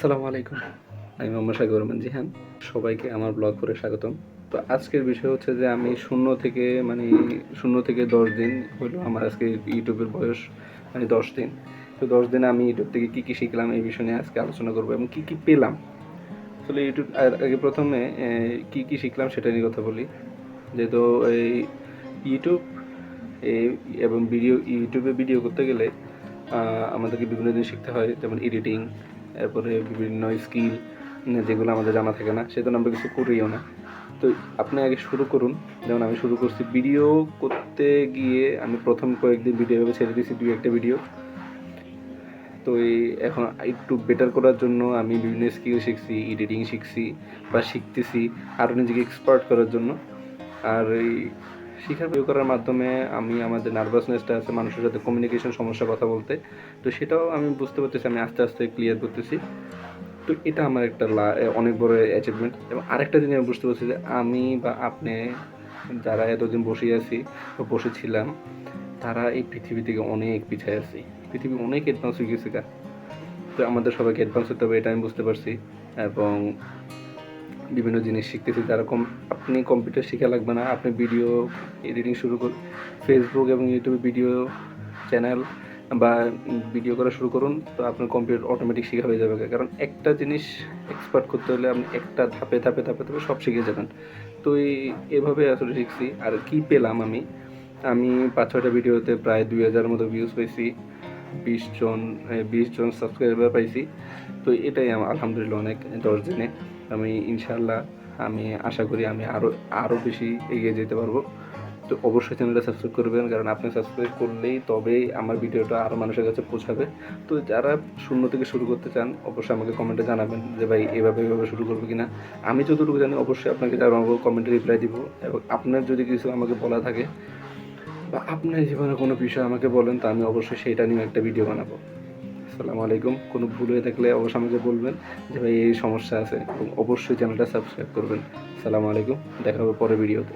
আসসালামু আলাইকুম। আমি মোহাম্মদ শাকিউর রহমান জিহান। সবাইকে আমার ব্লগ করে স্বাগতম। তো আজকের বিষয় হচ্ছে যে আমি শূন্য থেকে 10 দিন হলো আমার আজকে ইউটিউবের বয়স, 10 দিন। তো 10 দিনে আমি ইউটিউব থেকে কী শিখলাম এই বিষয় নিয়ে আজকে আলোচনা করবো এবং কী পেলাম। আসলে ইউটিউব আগে প্রথমে কী শিখলাম সেটা নিয়ে কথা বলি। যেহেতু এই ইউটিউব এবং ইউটিউবে ভিডিও করতে গেলে আমাদেরকে বিভিন্ন জিনিস শিখতে হয়, যেমন এডিটিং, এরপরে বিভিন্ন স্কিল যেগুলো আমাদের জানা থাকে না, সেজন্য আমরা কিছু করিও না। তো আপনি আগে শুরু করুন। যেমন আমি শুরু করছি ভিডিও করতে গিয়ে, আমি প্রথম কয়েকদিন ভিডিও এভাবে ছেড়ে দিয়েছি, 2-1টা ভিডিও। তো এখন একটু বেটার করার জন্য আমি বিভিন্ন স্কিল শিখছি, এডিটিং শিখছি বা শিখতেছি আরও নিজেকে এক্সপার্ট করার জন্য। আর এই শিখার ভিডিও করার মাধ্যমে আমি আমার যে নার্ভাসনেসটা আছে মানুষের সাথে কমিউনিকেশন সমস্যা কথা বলতে, তো সেটাও আমি বুঝতে পারতেছি, আমি আস্তে আস্তে ক্লিয়ার করতেছি। তো এটা আমার একটা অনেক বড় অ্যাচিভমেন্ট। এবং আরেকটা জিনিস আমি বুঝতে পারছি যে আমি বা আপনি যারা এতদিন বসেছিলাম, তারা এই পৃথিবী থেকে অনেক পিছিয়ে আছি। পৃথিবী অনেক অ্যাডভান্স হয়ে গেছে। তো আমাদের সবাইকে অ্যাডভান্স হতে হবে, এটা আমি বুঝতে পারছি। এবং বিভিন্ন জিনিস শিখতেছি যারা আপনি কম্পিউটার শেখা লাগবে না, আপনি ভিডিও এডিটিং শুরু করুন, ফেসবুক এবং ইউটিউবে ভিডিও চ্যানেল বা ভিডিও করা শুরু করুন, তো আপনার কম্পিউটার অটোমেটিক শেখা হয়ে যাবে। কারণ একটা জিনিস এক্সপার্ট করতে হলে আপনি একটা ধাপে সব শিখে যাবেন। তো এভাবে আসলে শিখছি। আর কি পেলাম আমি 5-6টা ভিডিওতে প্রায় 2000 মতো ভিউজ পাইছি, 20 জন সাবস্ক্রাইবার পাইছি। তো এটাই আমার আলহামদুলিল্লাহ অনেক। 10 দিনে আমি ইনশাআল্লাহ আমি আশা করি আমি আরও বেশি এগিয়ে যেতে পারবো। তো অবশ্যই চ্যানেলটা সাবস্ক্রাইব করবেন, কারণ আপনি সাবস্ক্রাইব করলেই তবেই আমার ভিডিওটা আরও মানুষের কাছে পৌঁছাবে। তো যারা শূন্য থেকে শুরু করতে চান, অবশ্যই আমাকে কমেন্টে জানাবেন যে ভাই এভাবে শুরু করবো কিনা। আমি যতটুকু জানি অবশ্যই আপনাকে জানাবো, কমেন্টে রিপ্লাই দিব। এবং আপনার যদি কিছু আমাকে বলা থাকে বা আপনার জীবনে কোনো বিষয় আমাকে বলেন, তো আমি অবশ্যই সেইটা নিয়ে একটা ভিডিও বানাবো। আসসালামু আলাইকুম। কোনো ভুল হয়ে থাকলে অবশ্যই আমাকে বলবেন যে ভাই এই সমস্যা আছে, এবং অবশ্যই চ্যানেলটা সাবস্ক্রাইব করবেন। আসসালামু আলাইকুম, দেখা হবে পরের ভিডিওতে।